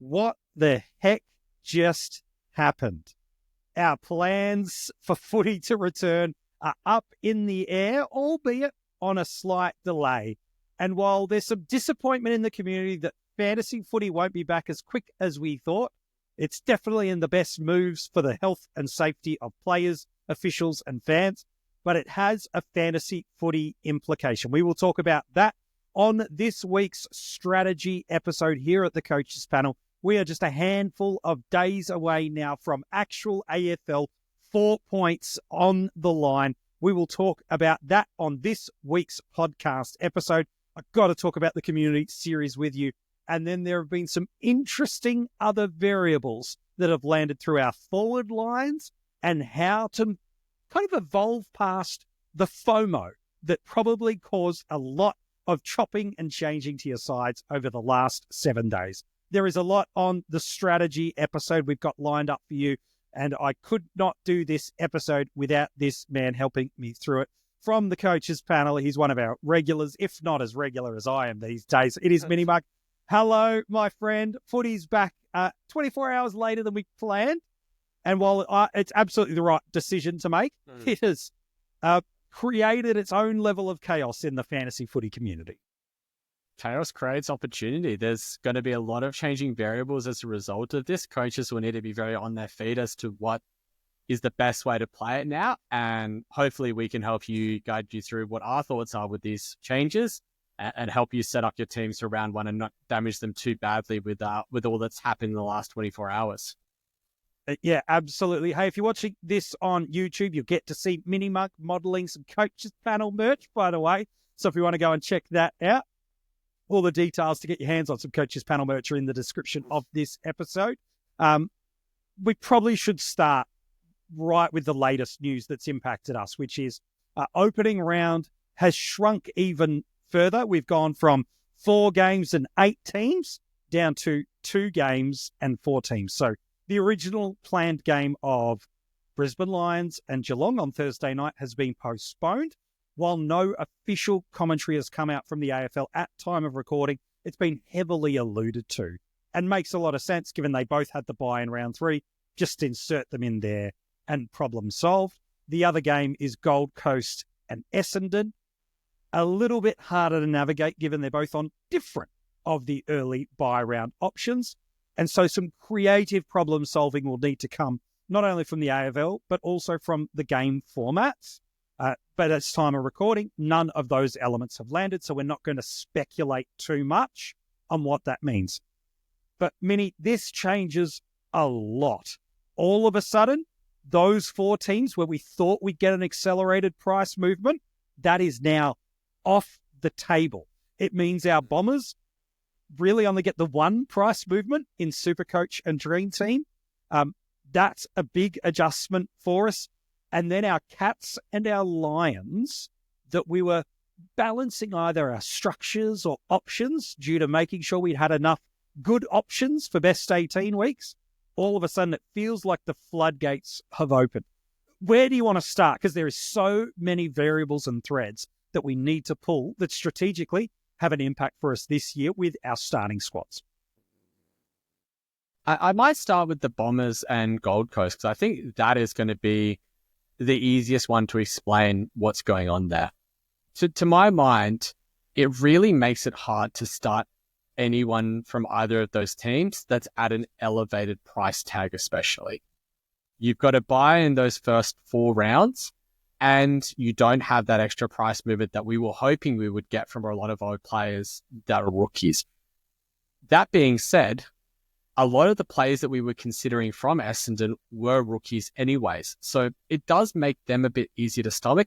what the heck just happened? Our plans for footy to return are up in the air, albeit on a slight delay. And while there's some disappointment in the community that fantasy footy won't be back as quick as we thought, it's definitely in the best moves for the health and safety of players, officials, and fans, but it has a fantasy footy implication. We will talk about that on this week's strategy episode here at the Coaches Panel. We are just a handful of days away now from actual AFL, 4 points on the line. We will talk about that on this week's podcast episode. I've got to talk about the community series with you. And then there have been some interesting other variables that have landed through our forward lines and how to kind of evolve past the FOMO that probably caused a lot of chopping and changing to your sides over the last 7 days. There is a lot on the strategy episode we've got lined up for you, and I could not do this episode without this man helping me through it. From the Coaches Panel, he's one of our regulars, if not as regular as I am these days. It is MiniMonk. Hello, my friend. Footy's back 24 hours later than we planned. And while it's absolutely the right decision to make, it has created its own level of chaos in the fantasy footy community. Chaos creates opportunity. There's going to be a lot of changing variables as a result of this. Coaches will need to be very on their feet as to what is the best way to play it now. And hopefully we can help you, guide you through what our thoughts are with these changes and help you set up your teams for round one and not damage them too badly with all that's happened in the last 24 hours. Yeah, absolutely. Hey, if you're watching this on YouTube, you'll get to see MiniMonk modeling some Coaches Panel merch, by the way. So if you want to go and check that out, all the details to get your hands on some Coaches Panel merch are in the description of this episode. We probably should start right with the latest news that's impacted us, which is opening round has shrunk even further. We've gone from 4 games and 8 teams down to 2 games and 4 teams. So the original planned game of Brisbane Lions and Geelong on Thursday night has been postponed. While no official commentary has come out from the AFL at time of recording, it's been heavily alluded to and makes a lot of sense given they both had the bye in round 3. Just insert them in there and problem solved. The other game is Gold Coast and Essendon. A little bit harder to navigate given they're both on different of the early bye round options. And so some creative problem solving will need to come not only from the AFL, but also from the game formats. But at time of recording, none of those elements have landed, so we're not going to speculate too much on what that means. But Mini, this changes a lot. All of a sudden, those 4 teams where we thought we'd get an accelerated price movement, that is now off the table. It means our Bombers really only get the 1 price movement in SuperCoach and Dream Team. That's a big adjustment for us. And then our Cats and our Lions that we were balancing either our structures or options due to making sure we had enough good options for best 18 weeks. All of a sudden, it feels like the floodgates have opened. Where do you want to start? Because there is so many variables and threads that we need to pull that strategically have an impact for us this year with our starting squads. I might start with the Bombers and Gold Coast because I think that is going to be the easiest one to explain what's going on there. To my mind, it really makes it hard to start anyone from either of those teams that's at an elevated price tag especially. You've got to buy in those first 4 rounds and you don't have that extra price movement that we were hoping we would get from a lot of our players that are rookies. That being said, a lot of the players that we were considering from Essendon were rookies anyways. So it does make them a bit easier to stomach,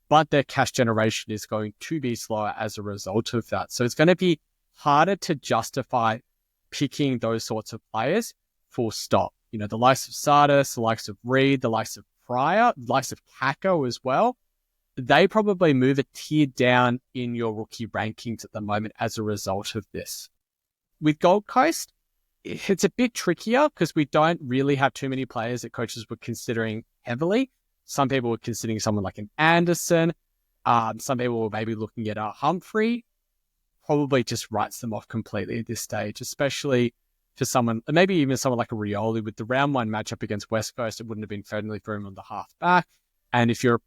but their cash generation is going to be slower as a result of that. So it's going to be harder to justify picking those sorts of players full stop. You know, the likes of Sardis, the likes of Reed, the likes of Pryor, the likes of Kako as well. They probably move a tier down in your rookie rankings at the moment as a result of this. With Gold Coast, it's a bit trickier because we don't really have too many players that coaches were considering heavily. Some people were considering someone like an Anderson. Some people were maybe looking at a Humphrey. Probably just writes them off completely at this stage, especially for someone, maybe even someone like a Rioli with the round one matchup against West Coast, it wouldn't have been friendly for him on the half back. And if you're,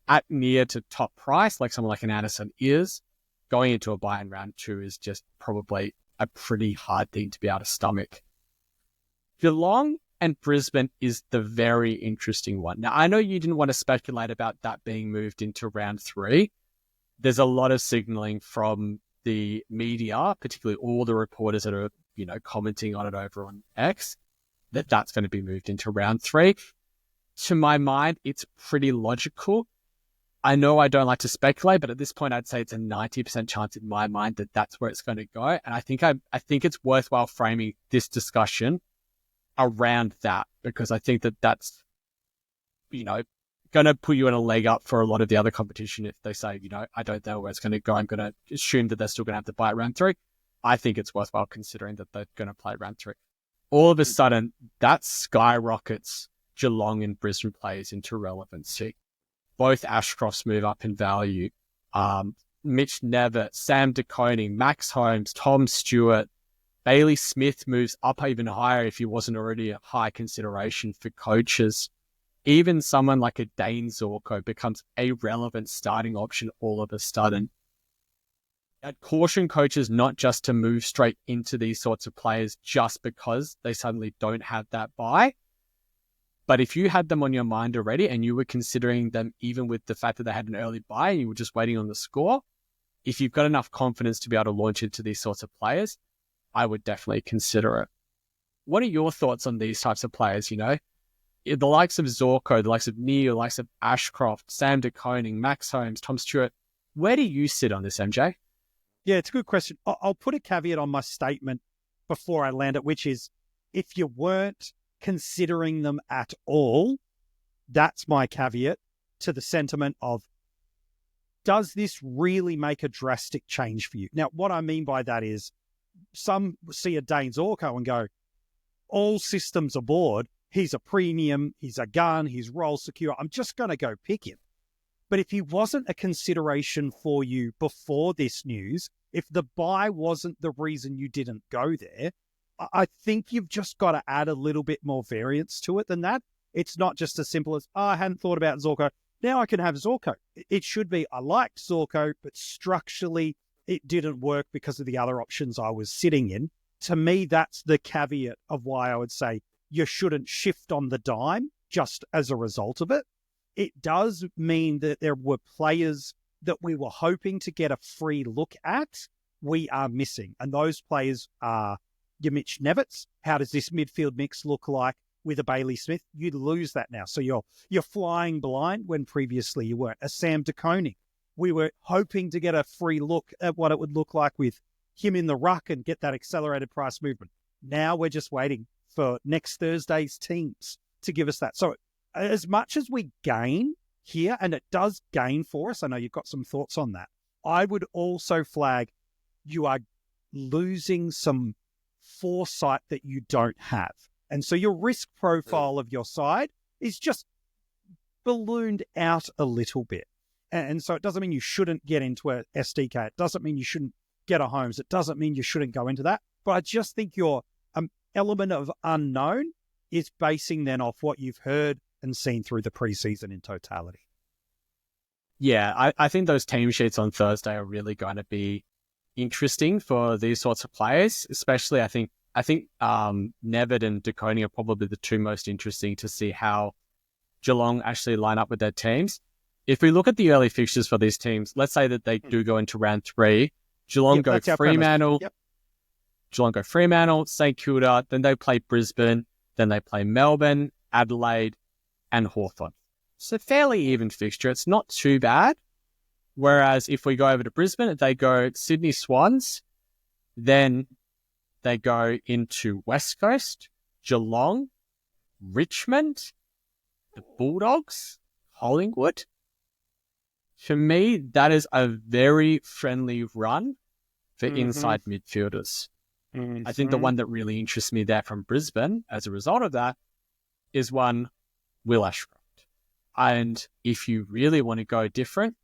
at near to top price, like someone like an Addison is, going into a buy in round 2 is just probably a pretty hard thing to be able to stomach. Geelong and Brisbane is the very interesting one. Now, I know you didn't want to speculate about that being moved into round 3. There's a lot of signaling from the media, particularly all the reporters that are, commenting on it over on X, that that's going to be moved into round 3. To my mind, it's pretty logical. I know I don't like to speculate, but at this point, I'd say it's a 90% chance in my mind that that's where it's going to go. And I think it's worthwhile framing this discussion around that, because I think that that's, going to put you in a leg up for a lot of the other competition. If they say, I don't know where it's going to go, I'm going to assume that they're still going to have to buy round 3. I think it's worthwhile considering that they're going to play round 3. All of a sudden, that skyrockets Geelong and Brisbane players into relevancy. Both Ashcrofts move up in value. Mitch Nevitt, Sam De Koning, Max Holmes, Tom Stewart, Bailey Smith moves up even higher if he wasn't already a high consideration for coaches. Even someone like a Dane Zorko becomes a relevant starting option all of a sudden. I'd caution coaches not just to move straight into these sorts of players just because they suddenly don't have that buy. But if you had them on your mind already and you were considering them even with the fact that they had an early buy and you were just waiting on the score, if you've got enough confidence to be able to launch into these sorts of players, I would definitely consider it. What are your thoughts on these types of players, The likes of Zorko, the likes of Neil, the likes of Ashcroft, Sam De Koning, Max Holmes, Tom Stewart. Where do you sit on this, MJ? Yeah, it's a good question. I'll put a caveat on my statement before I land it, which is if you weren't considering them at all, that's my caveat to the sentiment of, does this really make a drastic change for you? Now, what I mean by that is some see a Dane Zorko and go, all systems aboard. He's a premium, he's a gun, he's role secure. I'm just going to go pick him. But if he wasn't a consideration for you before this news, if the buy wasn't the reason you didn't go there, I think you've just got to add a little bit more variance to it than that. It's not just as simple as, I hadn't thought about Zorko. Now I can have Zorko. It should be, I liked Zorko, but structurally it didn't work because of the other options I was sitting in. To me, that's the caveat of why I would say you shouldn't shift on the dime just as a result of it. It does mean that there were players that we were hoping to get a free look at, we are missing. And those players are your Mitch Nevitts. How does this midfield mix look like with a Bailey Smith? You'd lose that now. So you're flying blind when previously you weren't. A Sam De Koning. We were hoping to get a free look at what it would look like with him in the ruck and get that accelerated price movement. Now we're just waiting for next Thursday's teams to give us that. So as much as we gain here, and it does gain for us, I know you've got some thoughts on that, I would also flag you are losing some foresight that you don't have. And so your risk profile of your side is just ballooned out a little bit. And so it doesn't mean you shouldn't get into a SDK. It doesn't mean you shouldn't get a Holmes. It doesn't mean you shouldn't go into that. But I just think your element of unknown is basing then off what you've heard and seen through the preseason in totality. Yeah, I think those team sheets on Thursday are really going to be interesting for these sorts of players, especially I think Nevitt and De Koning are probably the two most interesting to see how Geelong actually line up with their teams. If we look at the early fixtures for these teams, let's say that they do go into round 3, Geelong go Fremantle, Geelong go Fremantle, St Kilda, then they play Brisbane, then they play Melbourne, Adelaide, and Hawthorn. So fairly even fixture. It's not too bad. Whereas if we go over to Brisbane, they go Sydney Swans, then they go into West Coast, Geelong, Richmond, the Bulldogs, Collingwood. For me, that is a very friendly run for inside midfielders. I think the one that really interests me there from Brisbane as a result of that is one, Will Ashcroft. And if you really want to go different,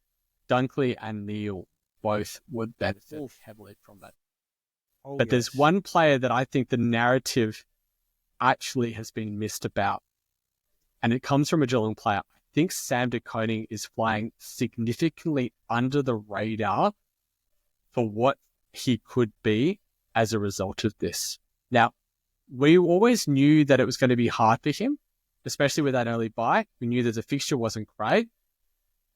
Dunkley and Neil both would benefit heavily from that. Oh, But there's yes. one player that I think the narrative actually has been missed about, and it comes from a Geelong player. I think Sam De Koning is flying significantly under the radar for what he could be as a result of this. Now, we always knew that it was going to be hard for him, especially with that early bye. We knew that the fixture wasn't great,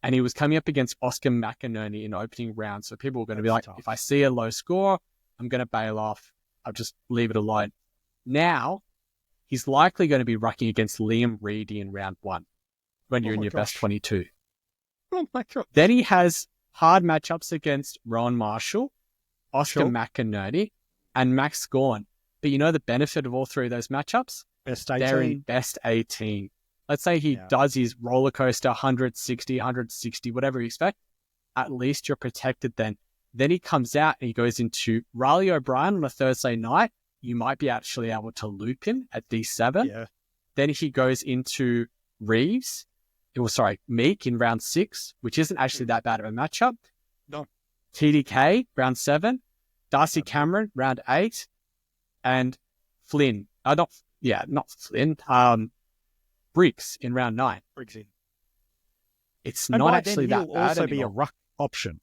and he was coming up against Oscar McInerney in opening round. So people were going to be like, tough. if I see a low score, I'm going to bail off. I'll just leave it alone. Now, he's likely going to be rucking against Liam Reedy in round 1 when you're in your best 22. Oh my God. Then he has hard matchups against Ron Marshall, Oscar McInerney, and Max Gawn. But you know the benefit of all three of those matchups? Best 18. They're in best 18. Let's say he does his roller coaster 160, whatever you expect. At least you're protected then. Then he comes out and he goes into Riley O'Brien on a Thursday night. You might be actually able to loop him at D7. Yeah. Then he goes into Meek in round 6, which isn't actually that bad of a matchup. No. TDK, round 7. Darcy Cameron, round 8. And Flynn. Not Flynn. Briggs in round 9. Briggs in. It's And not by actually then that he'll bad also anymore. be a ruck option.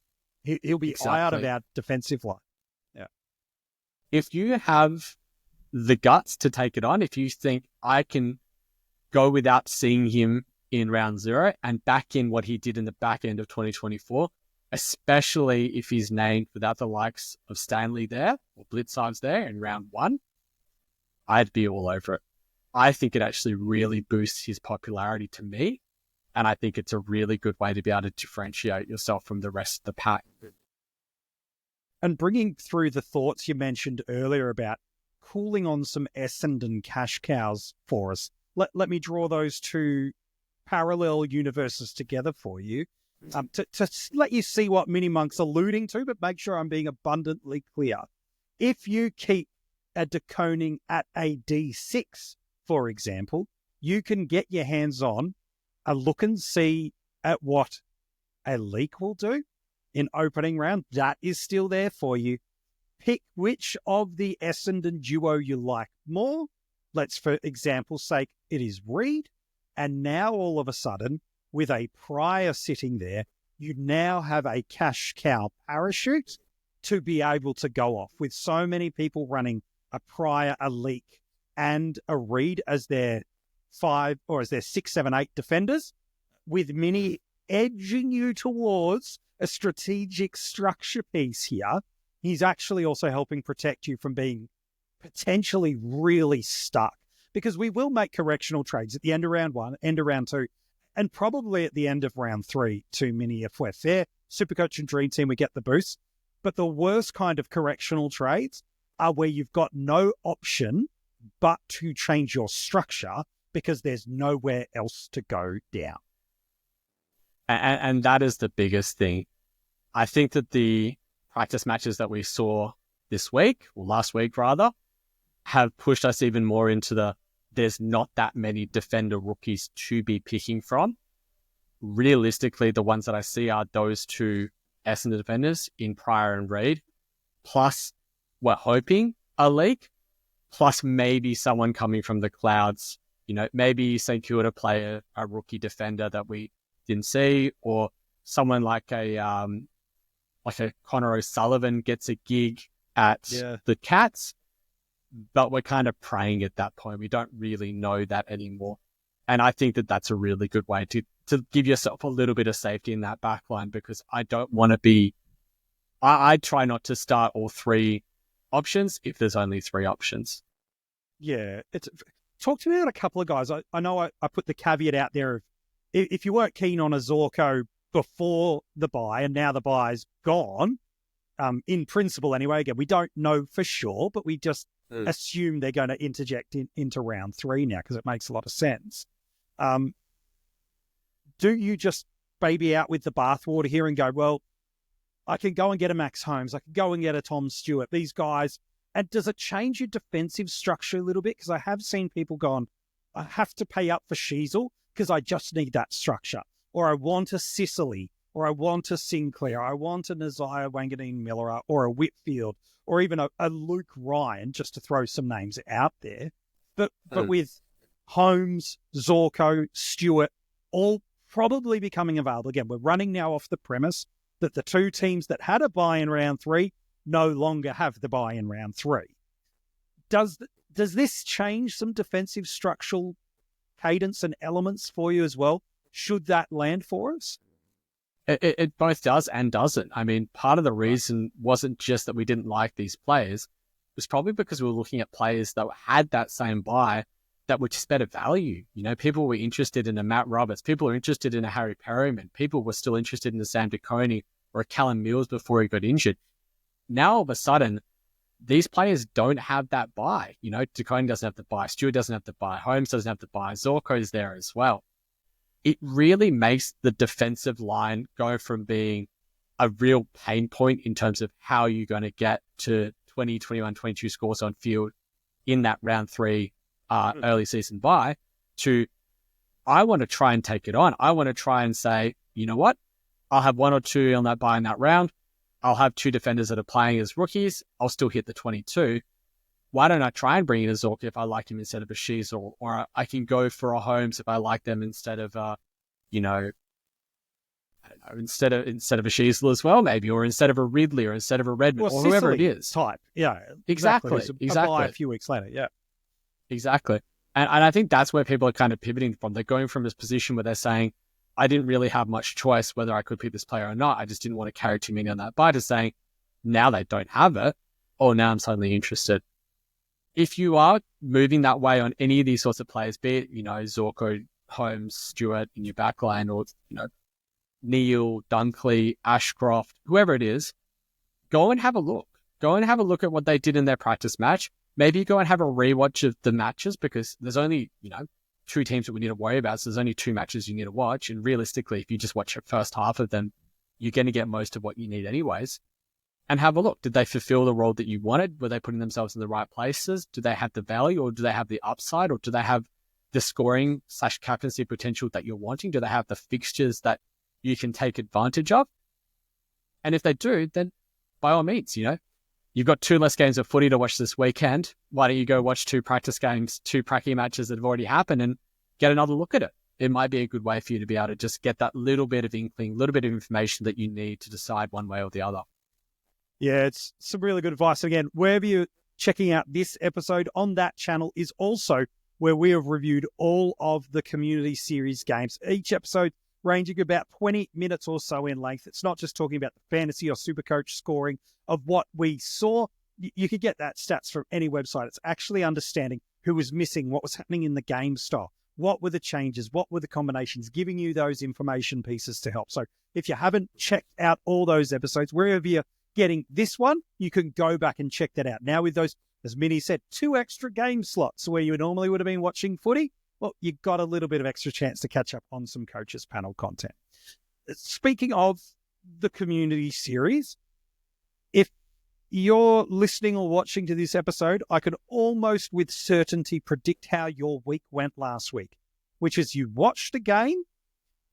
He'll be out of our defensive line. Yeah. If you have the guts to take it on, if you think I can go without seeing him in round 0 and back in what he did in the back end of 2024, especially if he's named without the likes of Stanley there or Blitzards there in round 1, I'd be all over it. I think it actually really boosts his popularity to me. And I think it's a really good way to be able to differentiate yourself from the rest of the pack. And bringing through the thoughts you mentioned earlier about cooling on some Essendon cash cows for us, let me draw those two parallel universes together for you to let you see what MiniMonk's alluding to, but make sure I'm being abundantly clear. If you keep a De Koning at a D6, for example, you can get your hands on a look and see at what a leak will do in opening round. That is still there for you. Pick which of the Essendon duo you like more. Let's, for example's sake, it is Reed. And now all of a sudden, with a prior sitting there, you now have a cash cow parachute to be able to go off. With so many people running a prior, a leak, and a Reed as their 5 or as their 6, 7, 8 defenders, with Mini edging you towards a strategic structure piece here, he's actually also helping protect you from being potentially really stuck. Because we will make correctional trades at the end of round 1, end of round 2, and probably at the end of round 3 to Mini if we're fair. SuperCoach and Dream Team, we get the boost. But the worst kind of correctional trades are where you've got no option but to change your structure because there's nowhere else to go down. And that is the biggest thing. I think that the practice matches that we saw this week, or last week rather, have pushed us even more into there's not that many defender rookies to be picking from. Realistically, the ones that I see are those two Essendon defenders in Pryor and Reid, plus we're hoping a leak, plus maybe someone coming from the clouds. You know, maybe St Kilda play a rookie defender that we didn't see, or someone like a Connor O'Sullivan gets a gig at the Cats. But we're kind of praying at that point. We don't really know that anymore. And I think that that's a really good way to give yourself a little bit of safety in that back line, because I don't want to be... I try not to start all 3 options if there's only 3 options. Yeah. Talk to me about a couple of guys. I know I put the caveat out there of if you weren't keen on a Zorko before the bye and now the bye's gone, in principle anyway, again, we don't know for sure, but we just assume they're going to interject into round 3 now because it makes a lot of sense. Do you just baby out with the bathwater here and go, well, I can go and get a Max Holmes, I can go and get a Tom Stewart, these guys, and does it change your defensive structure a little bit? Because I have seen people going, I have to pay up for Sheasel because I just need that structure, or I want a Sicily, or I want a Sinclair, I want a Nazaya Wanganeen-Miller, or a Whitfield, or even a Luke Ryan, just to throw some names out there. But with Holmes, Zorko, Stewart, all probably becoming available. Again, we're running now off the premise that the two teams that had a bye in round 3 no longer have the bye in round 3. Does this change some defensive structural cadence and elements for you as well? Should that land for us? It both does and doesn't. I mean, part of the reason wasn't just that we didn't like these players. It was probably because we were looking at players that had that same bye that were just better value. You know, people were interested in a Matt Roberts. People were interested in a Harry Perryman. People were still interested in a Sam DeConey or a Callum Mills before he got injured. Now, all of a sudden, these players don't have that bye. You know, DeConey doesn't have the bye. Stewart doesn't have the bye. Holmes doesn't have the bye. Zorko's there as well. It really makes the defensive line go from being a real pain point in terms of how you're going to get to 20, 21, 22 scores on field in that round 3 early season bye to, I want to try and take it on. I want to try and say, you know what? I'll have 1 or 2 on that bye in that round. I'll have 2 defenders that are playing as rookies. I'll still hit the 22. Why don't I try and bring in a Zork if I like him instead of a Shees, or I can go for a Holmes if I like them instead of, I don't know, instead of a Sheasel as well, maybe, or instead of a Ridley, or instead of a Redmond, or whoever it is. Type, yeah, exactly. A few weeks later, yeah, exactly. And I think that's where people are kind of pivoting from. They're going from this position where they're saying, I didn't really have much choice whether I could pick this player or not. I just didn't want to carry too many on that bye, to saying, now they don't have it, or now I'm suddenly interested. If you are moving that way on any of these sorts of players, be it, you know, Zorko, Holmes, Stewart in your backline, or, you know, Neil, Dunkley, Ashcroft, whoever it is, go and have a look. Go and have a look at what they did in their practice match. Maybe go and have a rewatch of the matches, because there's only, you know, 2 teams that we need to worry about. So there's only 2 matches you need to watch. And realistically, if you just watch the first half of them, you're going to get most of what you need anyways. And have a look. Did they fulfill the role that you wanted? Were they putting themselves in the right places? Do they have the value, or do they have the upside, or do they have the scoring / captaincy potential that you're wanting? Do they have the fixtures that you can take advantage of? And if they do, then by all means, you know, you've got 2 less games of footy to watch this weekend. Why don't you go watch 2 practice games, 2 pracky matches that have already happened, and get another look at it? It might be a good way for you to be able to just get that little bit of inkling, little bit of information that you need to decide one way or the other. Yeah, it's some really good advice. Again, wherever you're checking out this episode, on that channel is also where we have reviewed all of the community series games. Each episode ranging about 20 minutes or so in length. It's not just talking about the fantasy or SuperCoach scoring of what we saw. You could get that stats from any website. It's actually understanding who was missing, what was happening in the game style, what were the changes, what were the combinations, giving you those information pieces to help. So if you haven't checked out all those episodes, wherever you're getting this one, you can go back and check that out. Now with those, as Minnie said, 2 extra game slots where you normally would have been watching footy, well, you got a little bit of extra chance to catch up on some Coaches Panel content. Speaking of the community series, if you're listening or watching to this episode, I can almost with certainty predict how your week went last week, which is you watched a game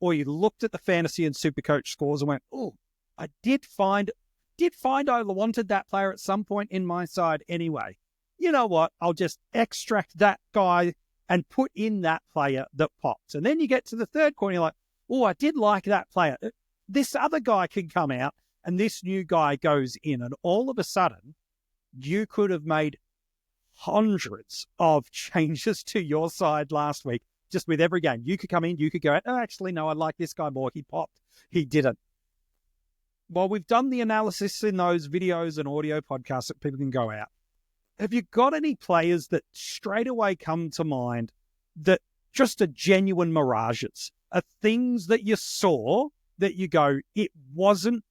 or you looked at the fantasy and SuperCoach scores and went, oh, I did find I wanted that player at some point in my side anyway. You know what? I'll just extract that guy and put in that player that pops. And then you get to the third corner, you're like, oh, I did like that player. This other guy can come out and this new guy goes in. And all of a sudden, you could have made hundreds of changes to your side last week just with every game. You could come in, you could go, oh, actually, no, I like this guy more. He popped. He didn't. While we've done the analysis in those videos and audio podcasts that people can go out, have you got any players that straight away come to mind that just are genuine mirages, are things that you saw that you go, it wasn't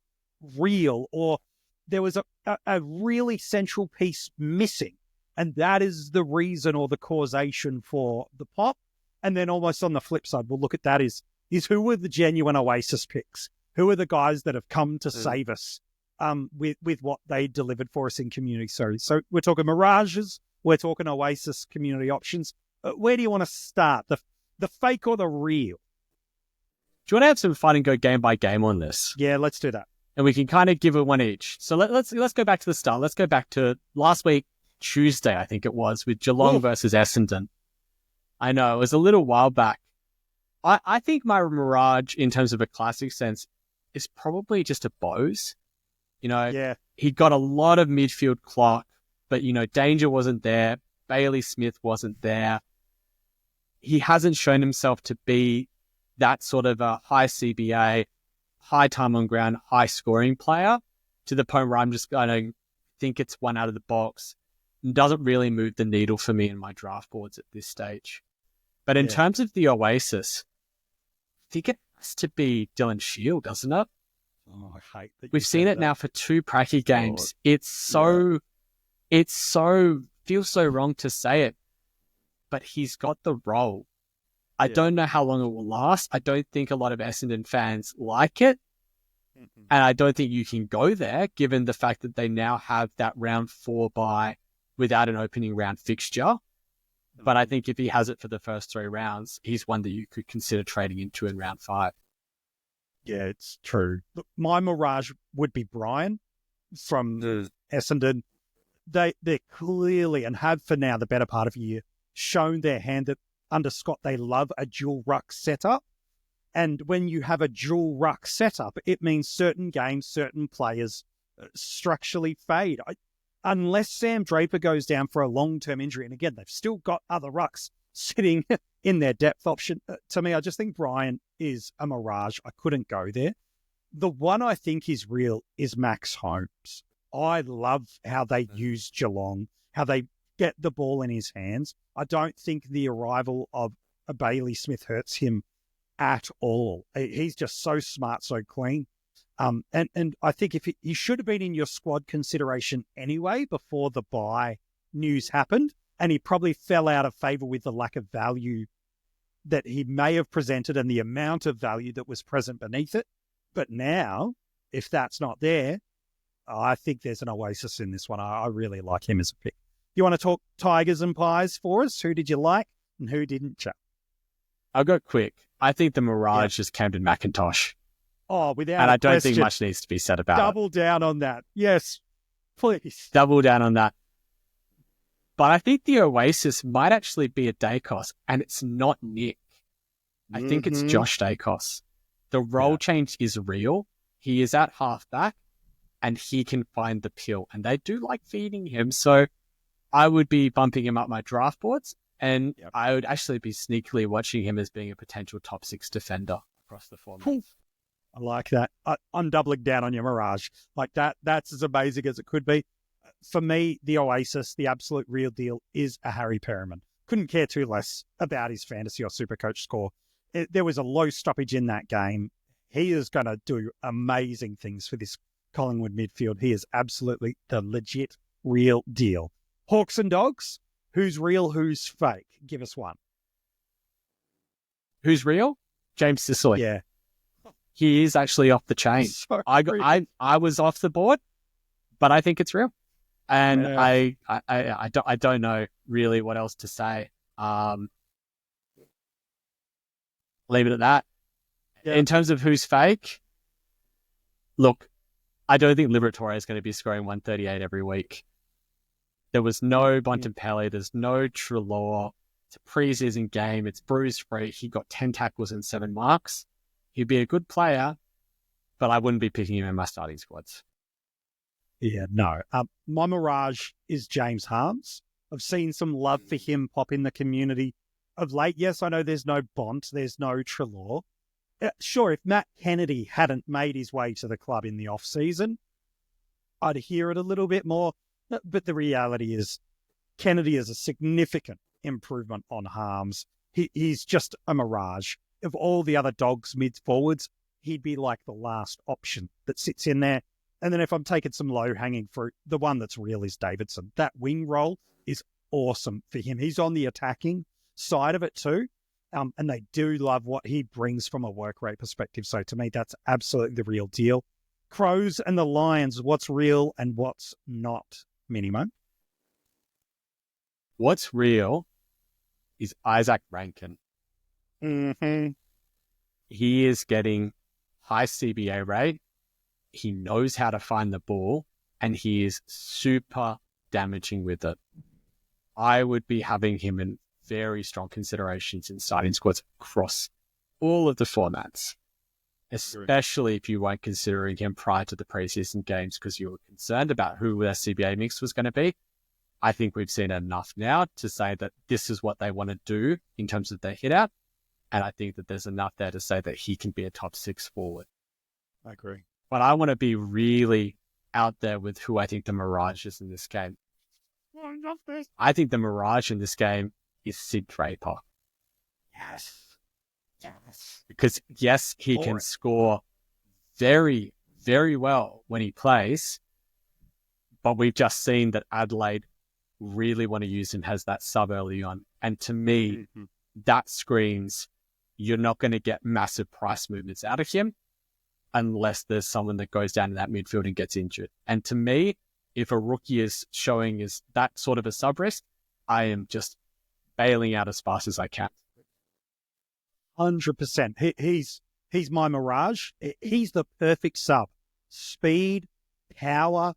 real, or there was a really central piece missing, and that is the reason or the causation for the pop? And then almost on the flip side, we'll look at that is who were the genuine Oasis picks? Who are the guys that have come to save us with what they delivered for us in community series? So we're talking Mirages, we're talking Oasis community options. Where do you want to start? The fake or the real? you want to have some fun and go game by game on this? Yeah, let's do that. And we can kind of give it one each. So let's go back to the start. Let's go back to last week, Tuesday, I think it was, with Geelong versus Essendon. I know, it was a little while back. I think my Mirage, in terms of a classic sense, is probably just a Bose. He got a lot of midfield clock, but, Danger wasn't there. Bailey Smith wasn't there. He hasn't shown himself to be that sort of a high CBA, high time on ground, high scoring player, to the point where I'm just going to think it's one out of the box. It doesn't really move the needle for me in my draft boards at this stage. But in terms of the Oasis, I think it has to be Dylan Shield, doesn't it? Oh, I hate that. We've seen it now for 2 Pracky games. It's so feels so wrong to say it, but he's got the role. I don't know how long it will last. I don't think a lot of Essendon fans like it. And I don't think you can go there, given the fact that they now have that round 4 bye without an opening round fixture. But I think if he has it for the first 3 rounds, he's one that you could consider trading into in round 5. Yeah, it's true. Look, my Mirage would be Brian from Essendon. They're clearly, and have for now the better part of a year, shown their hand that under Scott they love a dual ruck setup. And when you have a dual ruck setup, it means certain games, certain players structurally fade. Unless Sam Draper goes down for a long-term injury, and again, they've still got other rucks sitting in their depth option. To me, I just think Brian is a Mirage. I couldn't go there. The one I think is real is Max Holmes. I love how they use Geelong, how they get the ball in his hands. I don't think the arrival of a Bailey Smith hurts him at all. He's just so smart, so clean. And I think if he should have been in your squad consideration anyway before the bye news happened, and he probably fell out of favour with the lack of value that he may have presented and the amount of value that was present beneath it. But now, if that's not there, I think there's an Oasis in this one. I really like him as a pick. You want to talk Tigers and Pies for us? Who did you like and who didn't you? I'll go quick. I think the Mirage is Camden McIntosh. Oh, without And I don't question. think much needs to be said about Double down on that. Yes, please. Double down on that. But I think the Oasis might actually be a Dacos, and it's not Nick. I think it's Josh Dacos. The role change is real. He is at halfback, and he can find the pill. And they do like feeding him. So I would be bumping him up my draft boards, and I would actually be sneakily watching him as being a potential top 6 defender across the format. I like that. I'm doubling down on your Mirage. Like that's as amazing as it could be. For me, the Oasis, the absolute real deal, is a Harry Perriman. Couldn't care too less about his fantasy or SuperCoach score. There was a low stoppage in that game. He is going to do amazing things for this Collingwood midfield. He is absolutely the legit real deal. Hawks and Dogs, who's real, who's fake? Give us one. Who's real? James Sicily. Yeah. He is actually off the chain. So I was off the board, but I think it's real. And I don't know really what else to say. Leave it at that. Yeah. In terms of who's fake, look, I don't think Liberatore is going to be scoring 138 every week. There was no Bontempelli. There's no Treloar. It's a pre-season game. It's bruise-free. He got 10 tackles and 7 marks. He'd be a good player, but I wouldn't be picking him in my starting squads. Yeah, no. My Mirage is James Harms. I've seen some love for him pop in the community of late. Yes, I know there's no Bont, there's no Treloar. Sure, if Matt Kennedy hadn't made his way to the club in the off-season, I'd hear it a little bit more. But the reality is Kennedy is a significant improvement on Harms. He's just a Mirage. Of all the other Dogs mid-forwards, he'd be like the last option that sits in there. And then if I'm taking some low-hanging fruit, the one that's real is Davidson. That wing role is awesome for him. He's on the attacking side of it too. And they do love what he brings from a work rate perspective. So to me, that's absolutely the real deal. Crows and the Lions, what's real and what's not, MiniMonk? What's real is Isaac Rankine. Mm-hmm. he is getting high CBA rate. He knows how to find the ball, and he is super damaging with it. I would be having him in very strong considerations in starting squads across all of the formats, especially if you weren't considering him prior to the preseason games because you were concerned about who their CBA mix was going to be. I think we've seen enough now to say that this is what they want to do in terms of their hit out. And I think that there's enough there to say that he can be a top 6 forward. I agree. But I want to be really out there with who I think the Mirage is in this game. I think the Mirage in this game is Sid Draper. Yes. Yes. Because, yes, he can score very, very well when he plays, but we've just seen that Adelaide really want to use him as that sub early on. And to me, that screams you're not going to get massive price movements out of him unless there's someone that goes down in that midfield and gets injured. And to me, if a rookie is showing is that sort of a sub risk, I am just bailing out as fast as I can. 100%. He's my Mirage. He's the perfect sub. Speed, power,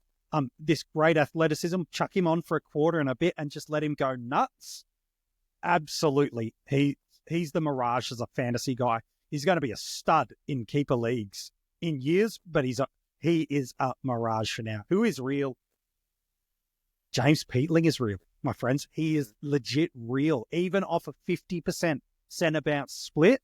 this great athleticism. Chuck him on for a quarter and a bit and just let him go nuts. Absolutely. He's the Mirage as a fantasy guy. He's going to be a stud in keeper leagues in years, but he is a Mirage for now. Who is real? James Peatling is real, my friends. He is legit real, even off a 50% centre bounce split.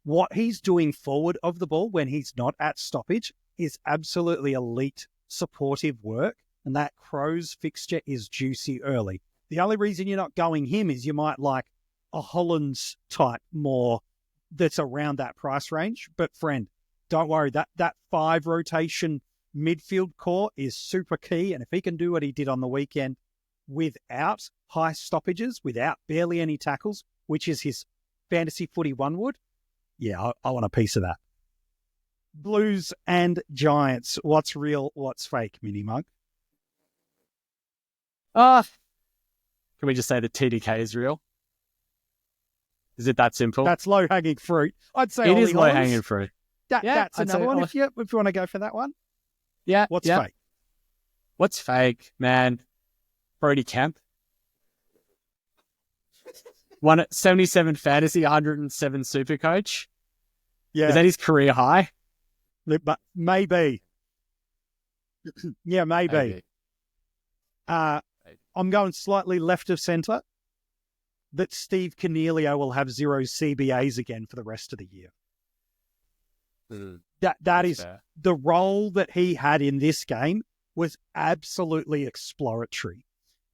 What he's doing forward of the ball when he's not at stoppage is absolutely elite supportive work, and that Crows fixture is juicy early. The only reason you're not going him is you might like a Hollands type more that's around that price range. But friend, don't worry, that 5 rotation midfield core is super key. And if he can do what he did on the weekend without high stoppages, without barely any tackles, which is his fantasy footy one would, yeah, I want a piece of that. Blues and Giants. What's real? What's fake, MiniMonk? Can we just say that TDK is real? Is it that simple? That's low-hanging fruit. I'd say it is low-hanging fruit. That's another one if you want to go for that one. Yeah. What's fake? What's fake, man? Brody Kemp. 77 fantasy, 107 SuperCoach. Yeah. Is that his career high? But maybe. Yeah, maybe. I'm going slightly left of centre. That Steve Cornelio will have 0 CBAs again for the rest of the year. That is fair. The role that he had in this game was absolutely exploratory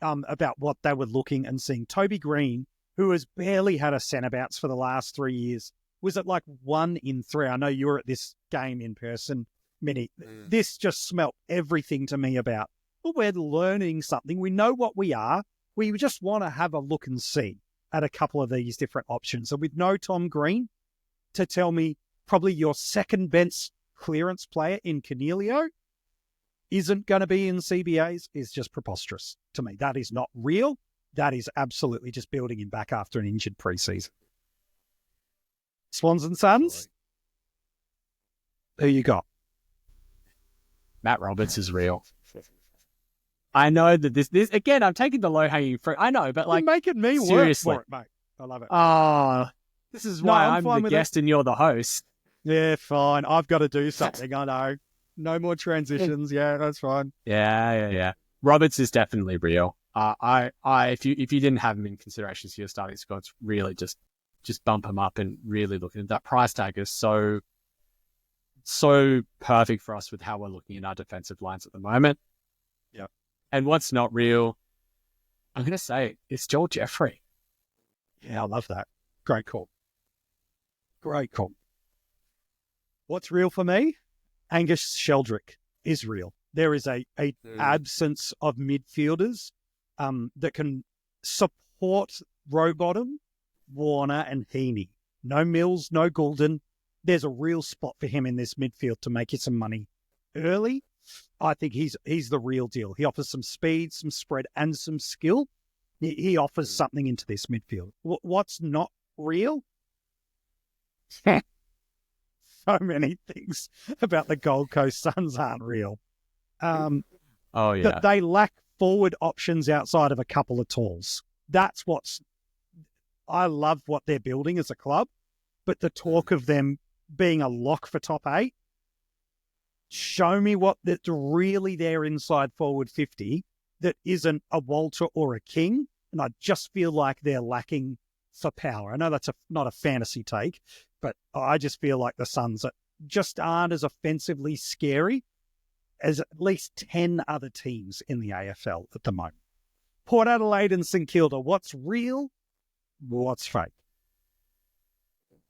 about what they were looking and seeing. Toby Green, who has barely had a centre bounce for the last 3 years, was at like 1 in 3. I know you were at this game in person, Minnie. This just smelt everything to me about, well, we're learning something. We know what we are. We just want to have a look and see at a couple of these different options. So with no Tom Green to tell me probably your second bench clearance player in Cornelio isn't going to be in CBAs is just preposterous to me. That is not real. That is absolutely just building him back after an injured preseason. Swans and Suns? Who you got? Matt Roberts is real. I know that this again, I'm taking the low-hanging fruit. I know, but like... You're making me seriously. work for it, mate. I love it. Oh, this is why I'm the guest and you're the host. Yeah, fine. I've got to do something, I know. No more transitions. Yeah, that's fine. Yeah. Roberts is definitely real. If you didn't have him in consideration for your starting squads, really just bump him up and really look at that price tag is so perfect for us with how we're looking at our defensive lines at the moment. Yeah. And what's not real, I'm going to say it's Joel Jeffrey. Yeah, I love that. Great call. What's real for me? Angus Sheldrick is real. There is a absence of midfielders that can support Rowbottom, Warner and Heaney. No Mills, no Goulden. There's a real spot for him in this midfield to make you some money early. I think he's the real deal. He offers some speed, some spread, and some skill. He offers something into this midfield. What's not real? so many things about the Gold Coast Suns aren't real. Oh, yeah. That they lack forward options outside of a couple of talls. That's what's... I love what they're building as a club, but the talk of them being a lock for top 8, show me what that's really their inside forward 50 that isn't a Walter or a King, and I just feel like they're lacking for power. I know that's not a fantasy take, but I just feel like the Suns just aren't as offensively scary as at least 10 other teams in the AFL at the moment. Port Adelaide and St Kilda, what's real, what's fake?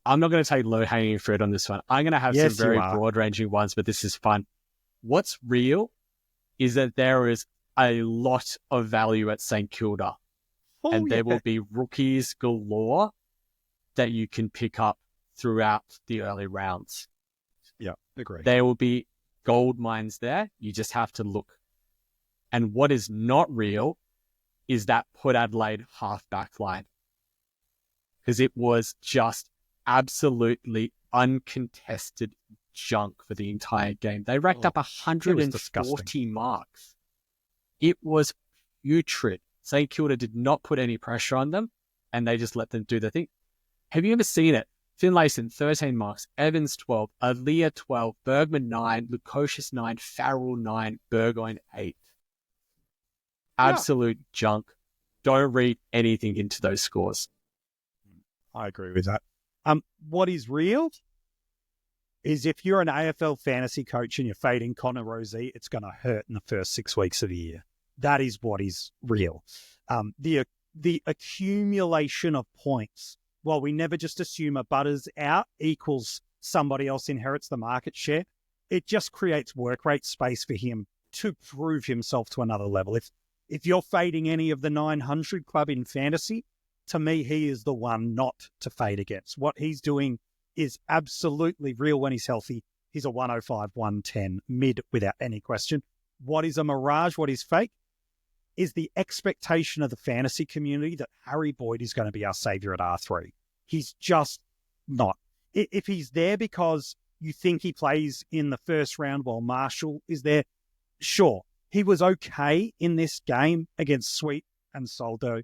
I'm not going to take low-hanging fruit on this one. I'm going to have some very broad-ranging ones, but this is fun. What's real is that there is a lot of value at St Kilda, and there will be rookies galore that you can pick up throughout the early rounds. Yeah, agree. There will be gold mines there. You just have to look. And what is not real is that Port Adelaide half-back line, because it was just absolutely uncontested junk for the entire game. They racked up 140 marks. It was putrid. St Kilda did not put any pressure on them, and they just let them do their thing. Have you ever seen it? Finlayson, 13 marks, Evans, 12, Aaliyah, 12, Bergman, 9, Lukosius, 9, Farrell, 9, Burgoyne, 8. Absolute junk. Don't read anything into those scores. I agree with that. What is real is if you're an AFL fantasy coach and you're fading Connor Rozee, it's going to hurt in the first 6 weeks of the year. That is what is real. The accumulation of points, while we never just assume a Butters out equals somebody else inherits the market share, it just creates work rate space for him to prove himself to another level. If you're fading any of the 900 club in fantasy, to me, he is the one not to fade against. What he's doing is absolutely real when he's healthy. He's a 105, 110 mid without any question. What is a mirage? What is fake? Is the expectation of the fantasy community that Harry Boyd is going to be our savior at R3. He's just not. If he's there because you think he plays in the first round while Marshall is there, sure. He was okay in this game against Sweet and Soldo,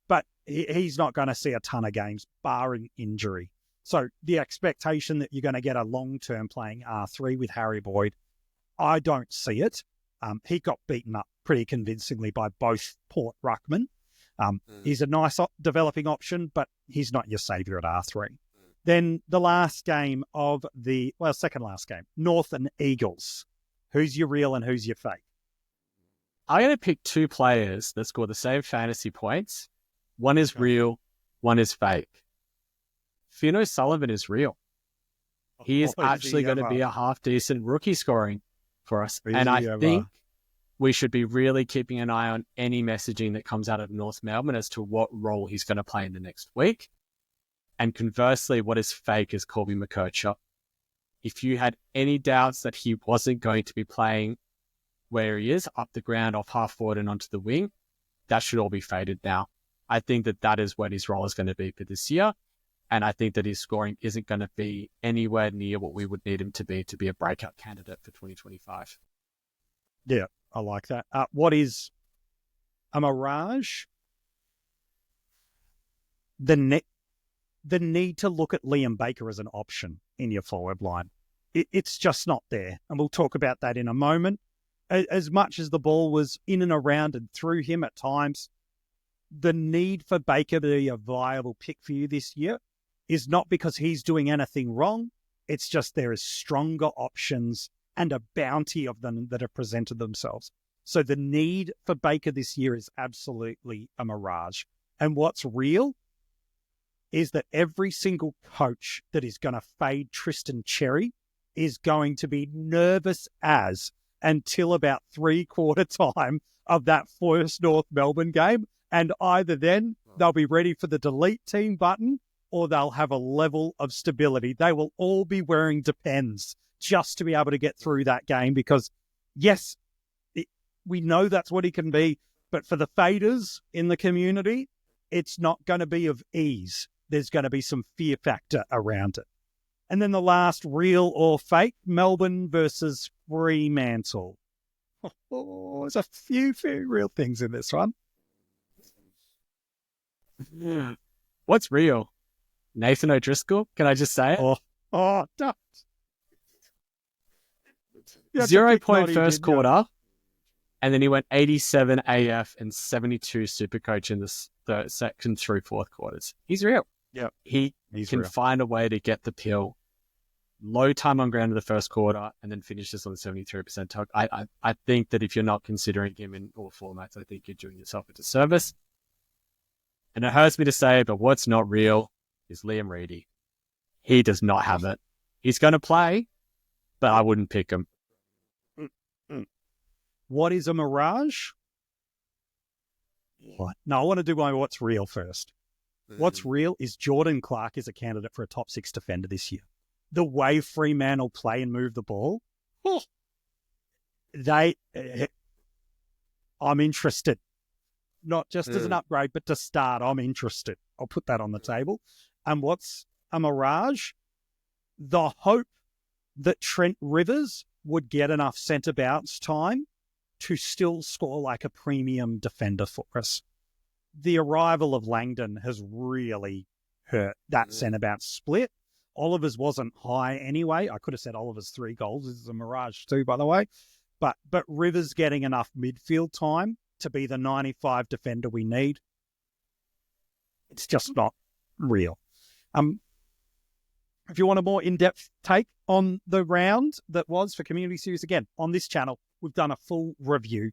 but he's not going to see a ton of games, barring injury. So the expectation that you're going to get a long-term playing R3 with Harry Boyd, I don't see it. He got beaten up pretty convincingly by both Port ruckmen. He's a nice developing option, but he's not your saviour at R3. Then the last game of second last game, North and Eagles. Who's your real and who's your fake? I'm going to pick two players that score the same fantasy points. One is real, one is fake. Finn O'Sullivan is real. He is actually going to be a half-decent rookie scoring for us. And I think we should be really keeping an eye on any messaging that comes out of North Melbourne as to what role he's going to play in the next week. And conversely, what is fake is Colby McKercher. If you had any doubts that he wasn't going to be playing where he is, up the ground, off half forward and onto the wing, that should all be faded now. I think that is what his role is going to be for this year. And I think that his scoring isn't going to be anywhere near what we would need him to be a breakout candidate for 2025. Yeah, I like that. What is a mirage? The need to look at Liam Baker as an option in your forward line. It's just not there. And we'll talk about that in a moment. As much as the ball was in and around and through him at times, the need for Baker to be a viable pick for you this year is not because he's doing anything wrong. It's just there is stronger options and a bounty of them that have presented themselves. So the need for Baker this year is absolutely a mirage. And what's real is that every single coach that is going to fade Tristan Cherry is going to be nervous until about 3/4 time of that first North Melbourne game. And either then they'll be ready for the delete team button or they'll have a level of stability. They will all be wearing Depends just to be able to get through that game because, yes, we know that's what he can be. But for the faders in the community, it's not going to be of ease. There's going to be some fear factor around it. And then the last, real or fake, Melbourne versus Fremantle. Oh, there's a few very real things in this one. What's real? Nathan O'Driscoll? Can I just say it? Don't. 0 point first quarter, and then he went 87 AF and 72 SuperCoach in the second through fourth quarters. He's real. Yeah, He can find a way to get the pill. Low time on ground in the first quarter, and then finishes on the 73% tuck. I think that if you're not considering him in all formats, I think you're doing yourself a disservice. And it hurts me to say, but what's not real is Liam Reedy. He does not have it. He's going to play, but I wouldn't pick him. What is a Mirage? What? No, I want to do my what's real first. What's real is Jordan Clark is a candidate for a top 6 defender this year. The way Fremantle play and move the ball, I'm interested. Not just as an upgrade, but to start, I'm interested. I'll put that on the table. And what's a Mirage? The hope that Trent Rivers would get enough centre bounce time to still score like a premium defender for us. The arrival of Langdon has really hurt that centre bounce split. Oliver's wasn't high anyway. I could have said Oliver's 3 goals. This is a Mirage too, by the way. But Rivers getting enough midfield time to be the 95 defender we need. It's just not real. If you want a more in-depth take on the round that was for Community Series, again, on this channel, we've done a full review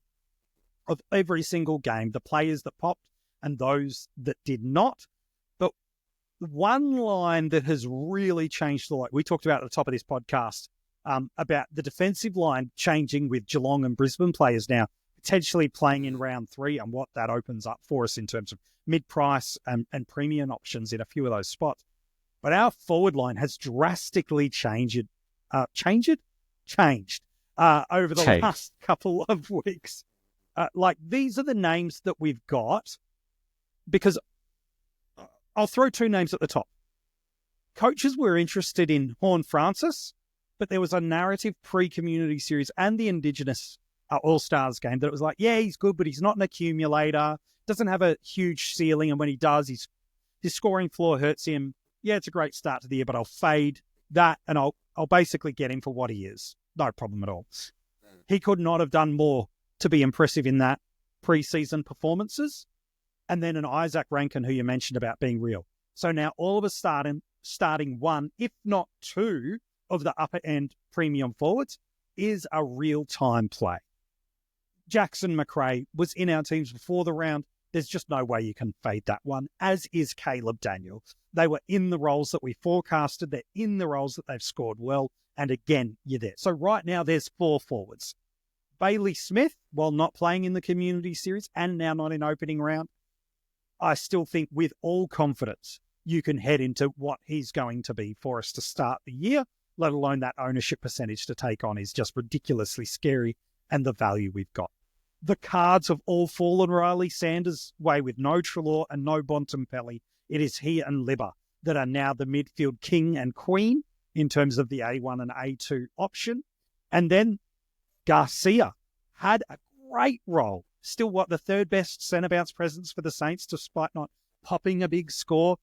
of every single game, the players that popped and those that did not. But one line that has really changed the light, we talked about at the top of this podcast, about the defensive line changing with Geelong and Brisbane players now potentially playing in round 3 and what that opens up for us in terms of mid-price and premium options in a few of those spots. But our forward line has drastically changed over the last couple of weeks. These are the names that we've got, because I'll throw 2 names at the top. Coaches were interested in Horn Francis, but there was a narrative pre-Community Series and the Indigenous All-Stars game that it was like, yeah, he's good, but he's not an accumulator, doesn't have a huge ceiling, and when he does, his scoring floor hurts him. Yeah, it's a great start to the year, but I'll fade that and I'll basically get him for what he is. No problem at all. He could not have done more to be impressive in that preseason performances. And then an Isaac Rankine, who you mentioned about being real. So now all of us starting 1, if not 2, of the upper end premium forwards is a real-time play. Jackson Macrae was in our teams before the round. There's just no way you can fade that one, as is Caleb Daniel. They were in the roles that we forecasted. They're in the roles that they've scored well. And again, you're there. So right now there's 4 forwards. Bailey Smith, while not playing in the Community Series and now not in opening round, I still think with all confidence, you can head into what he's going to be for us to start the year, let alone that ownership percentage to take on is just ridiculously scary, and the value we've got. The cards have all fallen Riley Sanders' way with no Treloar and no Bontempelli. It is he and Libba that are now the midfield king and queen in terms of the A1 and A2 option. And then Garcia had a great role. Still, the 3rd best centre bounce presence for the Saints, despite not popping a big score.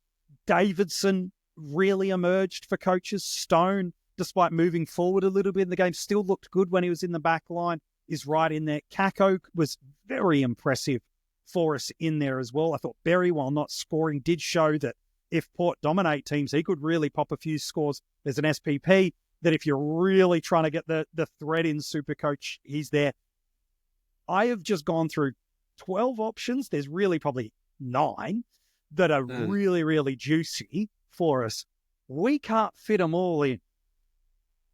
Davidson really emerged for coaches. Stone, despite moving forward a little bit in the game, still looked good when he was in the back line, is right in there. Kako was very impressive for us in there as well. I thought Berry, while not scoring, did show that if Port dominate teams, he could really pop a few scores. There's an SPP that if you're really trying to get the thread in SuperCoach, he's there. I have just gone through 12 options. There's really probably 9 that are really, really juicy for us. We can't fit them all in,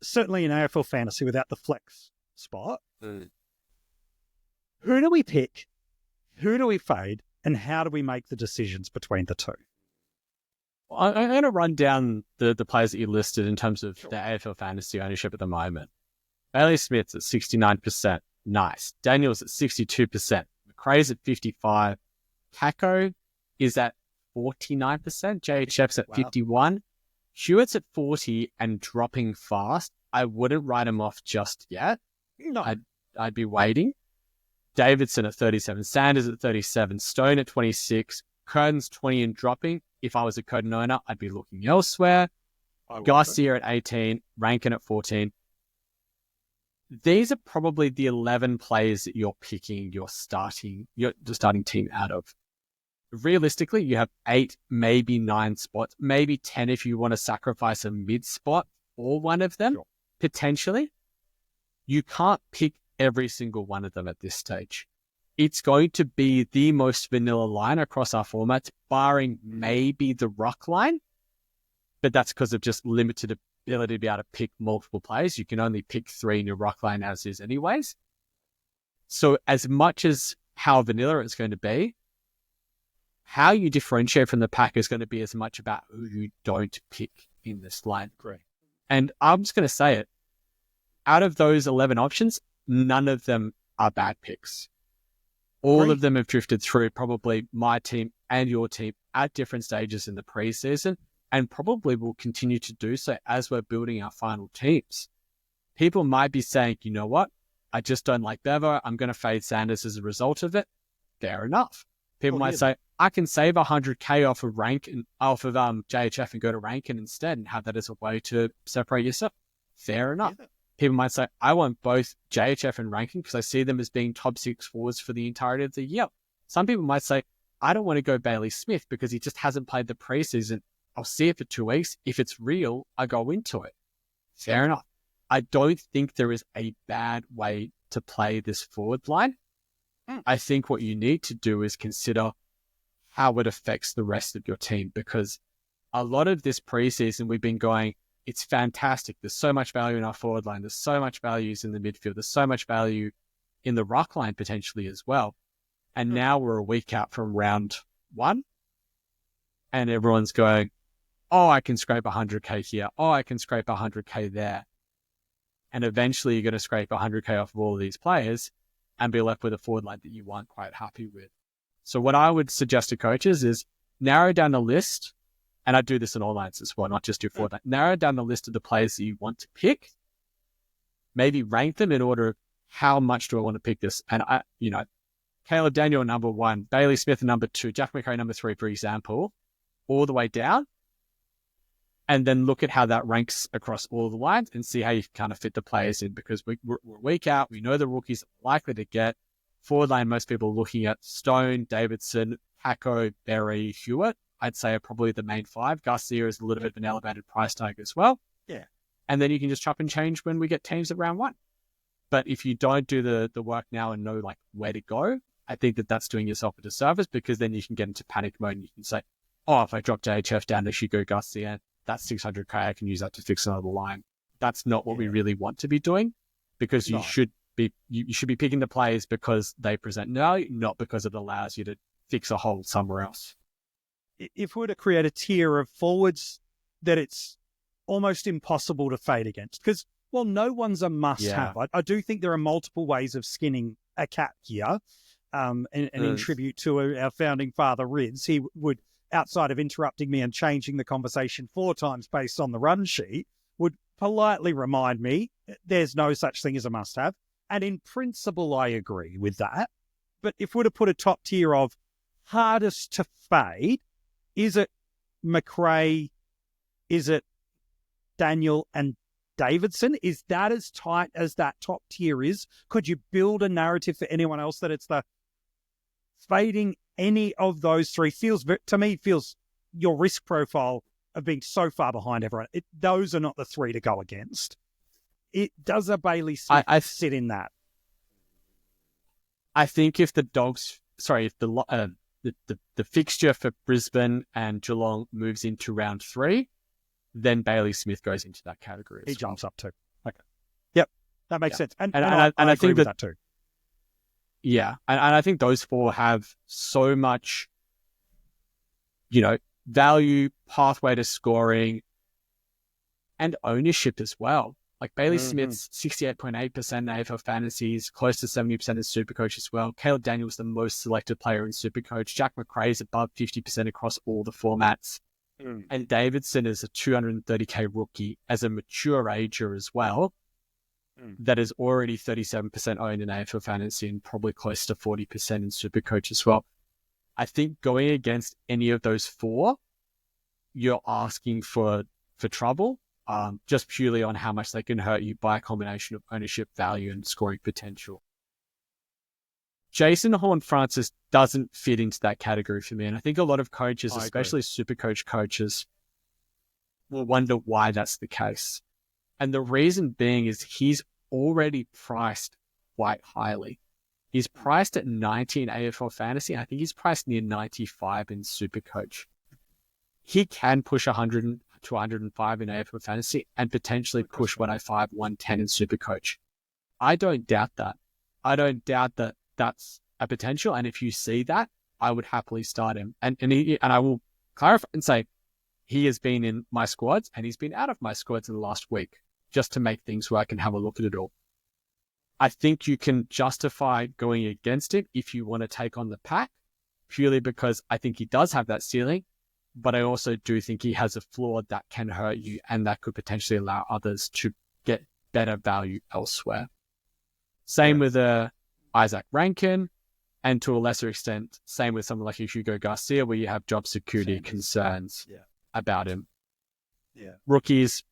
certainly in AFL Fantasy without the flex spot. Who do we pick? Who do we fade? And how do we make the decisions between the 2? I'm going to run down the players that you listed in terms of the AFL Fantasy ownership at the moment. Bailey Smith's at 69%. Nice. Daniel's at 62%. Macrae's at 55%. Kako is at 49%. JHF's at 51%. Hewitt's at 40 and dropping fast. I wouldn't write him off just yet. No. I'd be waiting. Davidson at 37, Sanders at 37, Stone at 26, Curtin's 20 and dropping. If I was a Curtin owner, I'd be looking elsewhere. Garcia at 18, Rankine at 14. These are probably the 11 players that you're picking your starting team out of. Realistically, you have 8, maybe 9 spots, maybe 10 if you want to sacrifice a mid spot or one of them, potentially. You can't pick every single one of them at this stage. It's going to be the most vanilla line across our formats, barring maybe the ruck line, but that's because of just limited ability to be able to pick multiple players. You can only pick 3 in your ruck line as is anyways. So as much as how vanilla it's going to be, how you differentiate from the pack is going to be as much about who you don't pick in this line. Correct. And I'm just going to say it. Out of those 11 options, none of them are bad picks. All of them have drifted through probably my team and your team at different stages in the preseason, and probably will continue to do so as we're building our final teams. People might be saying, you know what? I just don't like Bevo. I'm going to fade Sanders as a result of it. Fair enough. People might say, I can save 100K off of JHF and go to Rankine instead and have that as a way to separate yourself. Fair enough. Yeah. People might say, I want both JHF and Rankine because I see them as being top 6 forwards for the entirety of the year. Some people might say, I don't want to go Bailey Smith because he just hasn't played the preseason. I'll see it for 2 weeks. If it's real, I go into it. Fair enough. I don't think there is a bad way to play this forward line. I think what you need to do is consider how it affects the rest of your team, because a lot of this preseason we've been going, it's fantastic. There's so much value in our forward line. There's so much value in the midfield. There's so much value in the ruck line potentially as well. And now we're a week out from round 1 and everyone's going, oh, I can scrape 100K here. Oh, I can scrape 100K there. And eventually you're going to scrape 100K off of all of these players and be left with a forward line that you weren't quite happy with. So what I would suggest to coaches is narrow down the list, and I do this in all lines as well, not just do forward line. Narrow down the list of the players that you want to pick, maybe rank them in order of how much do I want to pick this. And Caleb Daniel number 1, Bailey Smith number 2, Jack Macrae number 3, for example, all the way down. And then look at how that ranks across all the lines and see how you kind of fit the players in, because we're a week out. We know the rookies are likely to get forward line. Most people are looking at Stone, Davidson, Paco, Berry, Hewitt. I'd say are probably the main 5. Garcia is a little bit of an elevated price tag as well. Yeah. And then you can just chop and change when we get teams at round 1. But if you don't do the work now and know like where to go, I think that's doing yourself a disservice, because then you can get into panic mode and you can say, oh, if I drop JHF down to Hugo Garcia, that's 600K. I can use that to fix another line. That's not what we really want to be doing, because you should be picking the players because they present value, not because it allows you to fix a hole somewhere else. If we were to create a tier of forwards that it's almost impossible to fade against, because, well, no one's a must-have. I do think there are multiple ways of skinning a cat here. And in tribute to our founding father, Rids, he would, outside of interrupting me and changing the conversation 4 times based on the run sheet, would politely remind me there's no such thing as a must-have. And in principle, I agree with that. But if we're to put a top tier of hardest to fade, is it Macrae? Is it Daniel and Davidson? Is that as tight as that top tier is? Could you build a narrative for anyone else that it's the fading any of those 3 feels your risk profile of being so far behind everyone. Those are not the 3 to go against. It does a Bailey Smith sit in that. I think if the fixture for Brisbane and Geelong moves into round 3, then Bailey Smith goes into that category. He jumps up too. Okay. Yep. That makes sense. And I agree think with that too. Yeah. And I think those 4 have so much, value, pathway to scoring, and ownership as well. Like Bailey Smith's 68.8% in AFL Fantasies, close to 70% in SuperCoach as well. Caleb Daniel's the most selected player in SuperCoach. Jack Macrae is above 50% across all the formats. And Davidson is a 230K rookie as a mature ager as well. That is already 37% owned in AFL Fantasy and probably close to 40% in SuperCoach as well. I think going against any of those four, you're asking for trouble, just purely on how much they can hurt you by a combination of ownership value and scoring potential. Jason Horne-Francis doesn't fit into that category for me. And I think a lot of coaches, especially SuperCoach coaches, will wonder why that's the case. And the reason being is he's already priced quite highly. He's priced at 90 in AFL Fantasy. I think he's priced near 95 in SuperCoach. He can push 100 to 105 in AFL Fantasy and potentially push 105, 110 in SuperCoach. I don't doubt that. I don't doubt that that's a potential. And if you see that, I would happily start him. And I will clarify and say he has been in my squads and he's been out of my squads in the last week, just to make things where I can have a look at it all. I think you can justify going against him if you want to take on the pack, purely because I think he does have that ceiling, but I also do think he has a flaw that can hurt you and that could potentially allow others to get better value elsewhere. Same with Isaac Rankine, and to a lesser extent, same with someone like Hugo Garcia, where you have job security concerns about him. Rookies,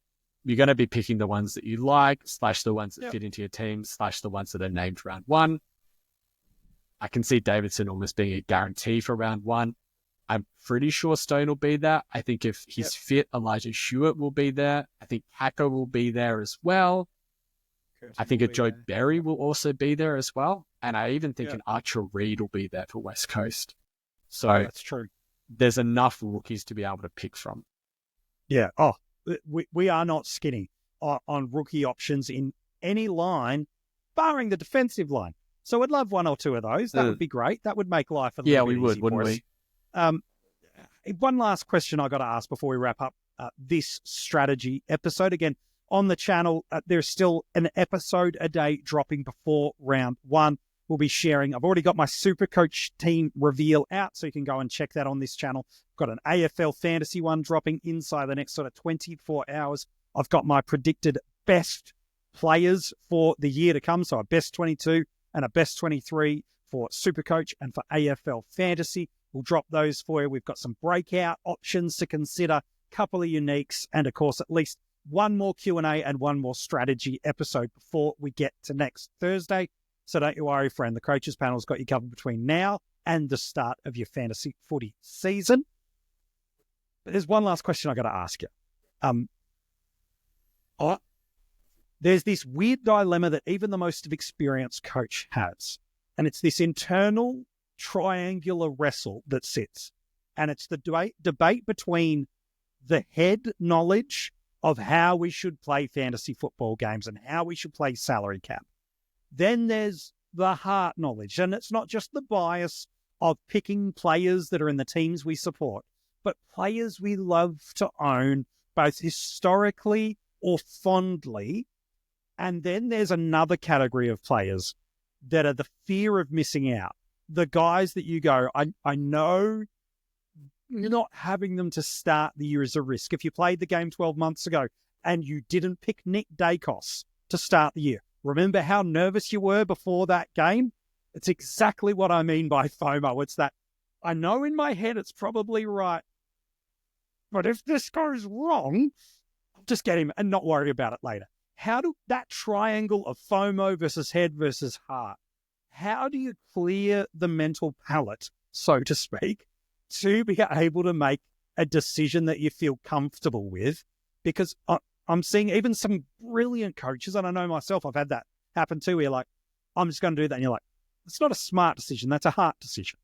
you're going to be picking the ones that you like, / the ones that fit into your team, / the ones that are named round one. I can see Davidson almost being a guarantee for round one. I'm pretty sure Stone will be there. I think if he's fit, Elijah Stewart will be there. I think Hacker will be there as well. I think a Joe Berry will also be there as well. And I even think an Archer Reed will be there for West Coast. So that's true. There's enough rookies to be able to pick from. Yeah. Oh, we are not skinny on rookie options in any line, barring the defensive line. So I'd love one or two of those. That would be great. That would make life a little bit easy. Yeah, we would, wouldn't we? One last question I got to ask before we wrap up this strategy episode. Again, on the channel, there's still an episode a day dropping before round one. We'll be sharing. I've already got my SuperCoach team reveal out, so you can go and check that on this channel. I've got an AFL Fantasy one dropping inside the next sort of 24 hours. I've got my predicted best players for the year to come, so a best 22 and a best 23 for SuperCoach and for AFL Fantasy. We'll drop those for you. We've got some breakout options to consider, couple of uniques, and of course, at least one more Q&A and one more strategy episode before we get to next Thursday. So don't you worry, friend. The coaches panel's got you covered between now and the start of your fantasy footy season. But there's one last question I got to ask you. There's this weird dilemma that even the most experienced coach has, and it's this internal triangular wrestle that sits, and it's the debate between the head knowledge of how we should play fantasy football games and how we should play salary cap. Then there's the heart knowledge, and it's not just the bias of picking players that are in the teams we support, but players we love to own, both historically or fondly. And then there's another category of players that are the fear of missing out. The guys that you go, I know you're not having them to start the year is a risk. If you played the game 12 months ago and you didn't pick Nick Dacos to start the year, remember how nervous you were before that game? It's exactly what I mean by FOMO. It's that I know in my head it's probably right, but if this goes wrong, I'll just get him and not worry about it later. How do that triangle of FOMO versus head versus heart, how do you clear the mental palate, so to speak, to be able to make a decision that you feel comfortable with? Because I'm seeing even some brilliant coaches, and I know myself, I've had that happen too, where you're like, I'm just going to do that. And you're like, it's not a smart decision. That's a heart decision.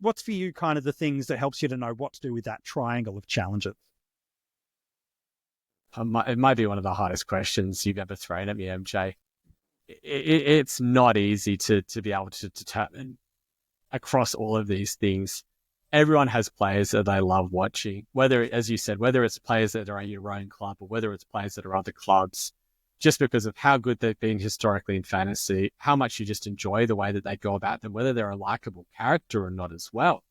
What's for you kind of the things that helps you to know what to do with that triangle of challenges? It might be one of the hardest questions you've ever thrown at me, MJ. It's not easy to be able to determine across all of these things. Everyone has players that they love watching, whether, as you said, whether it's players that are in your own club or whether it's players that are other clubs, just because of how good they've been historically in fantasy, how much you just enjoy the way that they go about them, whether they're a likable character or not as well.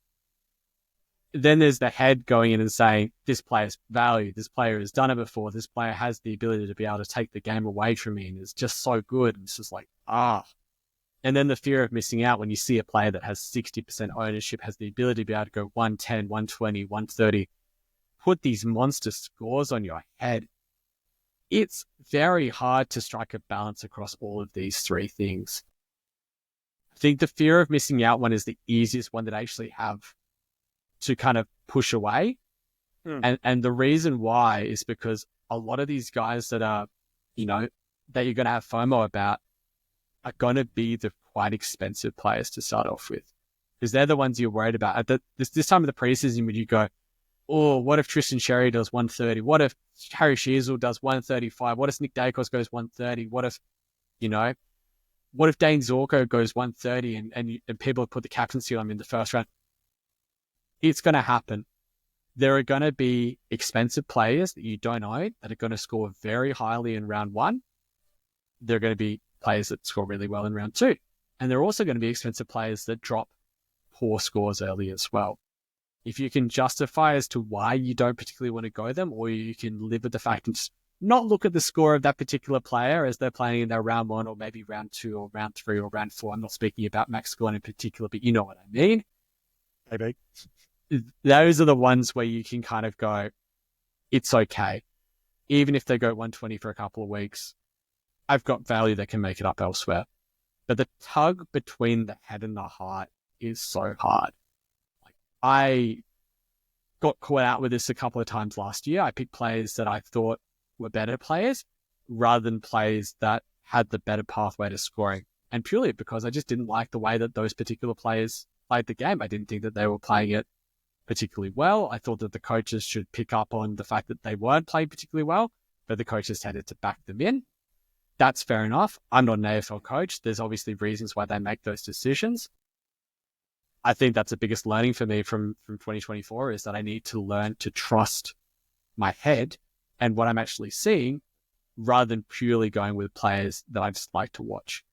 then there's the head going in and saying, this player's value, this player has done it before, this player has the ability to be able to take the game away from me and is just so good. And it's just like, And then the fear of missing out when you see a player that has 60% ownership, has the ability to be able to go 110, 120, 130, put these monster scores on your head. It's very hard to strike a balance across all of these three things. I think the fear of missing out one is the easiest one that I actually have to kind of push away. And the reason why is because a lot of these guys that are, that you're going to have FOMO about are going to be the quite expensive players to start off with, because they're the ones you're worried about. At this time of the preseason, when you go, oh, what if Tristan Sherry does 130? What if Harry Sheasel does 135? What if Nick Dacos goes 130? What if Dane Zorko goes 130 and people put the captaincy on him in the first round? It's going to happen. There are going to be expensive players that you don't own that are going to score very highly in round one. There are going to be players that score really well in round two. And there are also going to be expensive players that drop poor scores early as well. If you can justify as to why you don't particularly want to go them, or you can live with the fact and just not look at the score of that particular player as they're playing in their round one or maybe round two or round three or round four. I'm not speaking about max score in particular, but you know what I mean. Maybe. Those are the ones where you can kind of go, it's okay. Even if they go 120 for a couple of weeks, I've got value that can make it up elsewhere. But the tug between the head and the heart is so hard. I got caught out with this a couple of times last year. I picked players that I thought were better players rather than players that had the better pathway to scoring. And purely because I just didn't like the way that those particular players played the game. I didn't think that they were playing it particularly well. I thought that the coaches should pick up on the fact that they weren't playing particularly well, but the coaches tended to back them in. That's fair enough. I'm not an AFL coach. There's obviously reasons why they make those decisions. I think that's the biggest learning for me from 2024 is that I need to learn to trust my head and what I'm actually seeing rather than purely going with players that I just like to watch.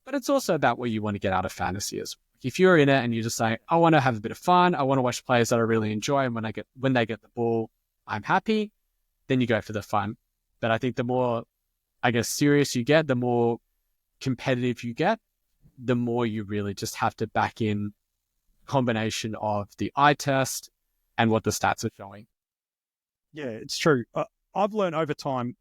But it's also about what you want to get out of fantasy as well. If you're in it and you're just saying, I want to have a bit of fun, I want to watch players that I really enjoy, and when they get the ball, I'm happy, then you go for the fun. But I think the more, serious you get, the more competitive you get, the more you really just have to back in combination of the eye test and what the stats are showing. Yeah, it's true. I've learned over time,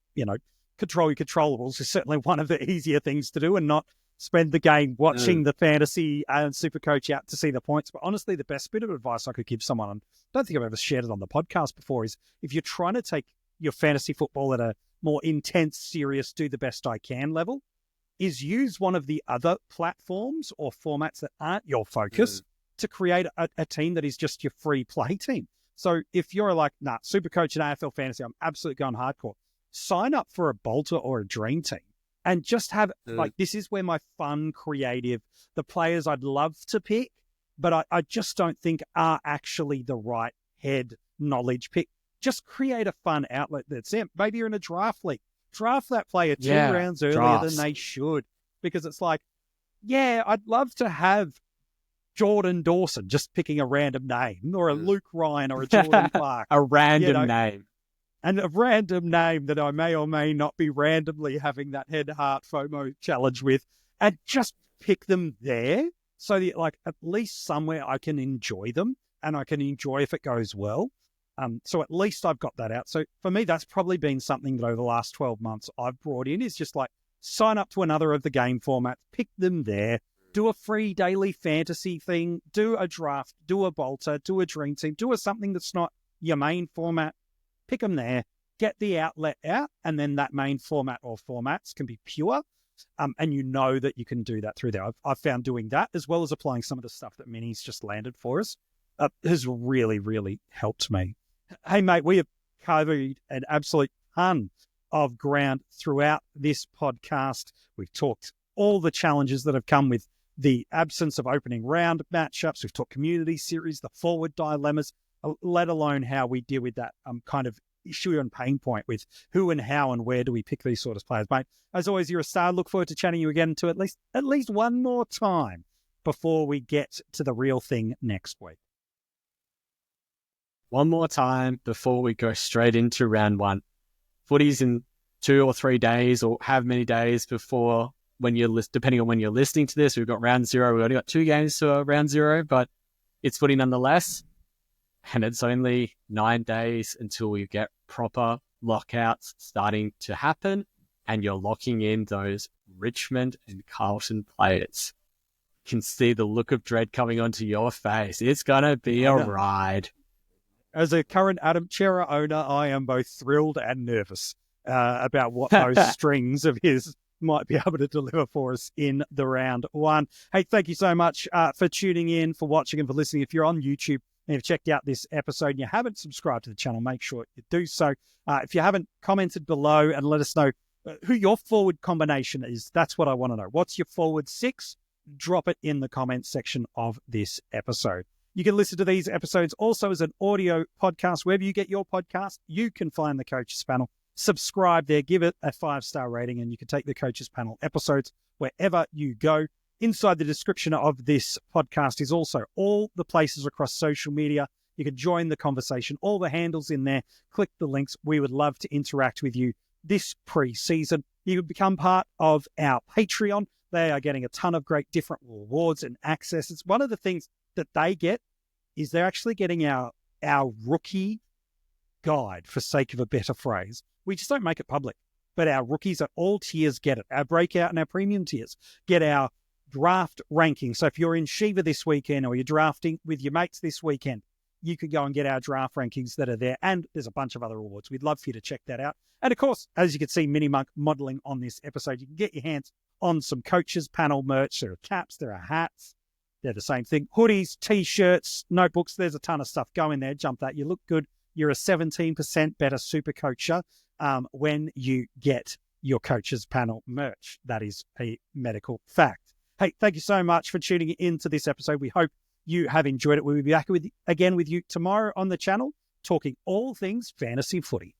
control your controllables is certainly one of the easier things to do and not spend the game watching the fantasy and SuperCoach out to see the points. But honestly, the best bit of advice I could give someone, and I don't think I've ever shared it on the podcast before, is if you're trying to take your fantasy football at a more intense, serious, do the best I can level, is use one of the other platforms or formats that aren't your focus to create a team that is just your free play team. So if you're like, SuperCoach and AFL Fantasy, I'm absolutely going hardcore, sign up for a Bolter or a Dream Team and just have, this is where my fun, creative, the players I'd love to pick, but I just don't think are actually the right head knowledge pick. Just create a fun outlet that's it. Maybe you're in a draft league. Draft that player 2 rounds earlier than they should, because it's like, I'd love to have Jordan Dawson, just picking a random name, or a Luke Ryan or a Jordan Clark. A random name. And a random name that I may or may not be randomly having that head-heart FOMO challenge with, and just pick them there so that, at least somewhere I can enjoy them, and I can enjoy if it goes well. So at least I've got that out. So for me, that's probably been something that over the last 12 months I've brought in, is just sign up to another of the game formats, pick them there, do a free daily fantasy thing, do a draft, do a Bolter, do a Dream Team, do something that's not your main format, pick them there, get the outlet out, and then that main format or formats can be pure. And you know that you can do that through there. I've found doing that, as well as applying some of the stuff that Mini's just landed for us, has really, really helped me. Hey, mate, we have covered an absolute ton of ground throughout this podcast. We've talked all the challenges that have come with the absence of opening round matchups. We've talked community series, the forward dilemmas, let alone how we deal with that kind of issue and pain point with who and how and where do we pick these sort of players. Mate, as always, you're a star. Look forward to chatting you again to at least one more time before we get to the real thing next week. one more time before we go straight into round one. Footy's in 2 or 3 days, or have many days before when you're depending on when you're listening to this. We've got round 0. We've only got 2 games to round 0, but it's footy nonetheless. And it's only 9 days until we get proper lockouts starting to happen, and you're locking in those Richmond and Carlton players. You can see the look of dread coming onto your face. It's going to be a ride. As a current Adam Chera owner, I am both thrilled and nervous about what those strings of his might be able to deliver for us in the round one. Hey, thank you so much for tuning in, for watching, and for listening. If you're on YouTube and you've checked out this episode and you haven't subscribed to the channel, make sure you do so. If you haven't, commented below and let us know who your forward combination is. That's what I want to know. What's your forward 6? Drop it in the comments section of this episode. You can listen to these episodes also as an audio podcast. Wherever you get your podcast, you can find the Coaches Panel. Subscribe there, give it a 5-star rating, and you can take the Coaches Panel episodes wherever you go. Inside the description of this podcast is also all the places across social media. You can join the conversation, all the handles in there. Click the links. We would love to interact with you this pre-season. You can become part of our Patreon. They are getting a ton of great different rewards and access. It's one of the things that they get is they're actually getting our rookie guide, for sake of a better phrase. We just don't make it public, but our rookies at all tiers get it. Our breakout and our premium tiers get our draft ranking. So if you're in Shiva this weekend or you're drafting with your mates this weekend, you can go and get our draft rankings that are there. And there's a bunch of other rewards. We'd love for you to check that out. And of course, as you can see, MiniMonk modeling on this episode, you can get your hands on some Coaches Panel merch. There are caps, there are hats. They're the same thing. Hoodies, T-shirts, notebooks. There's a ton of stuff. Go in there, jump that. You look good. You're a 17% better SuperCoacher when you get your Coaches Panel merch. That is a medical fact. Hey, thank you so much for tuning in to this episode. We hope you have enjoyed it. We'll be back again with you tomorrow on the channel, talking all things fantasy footy.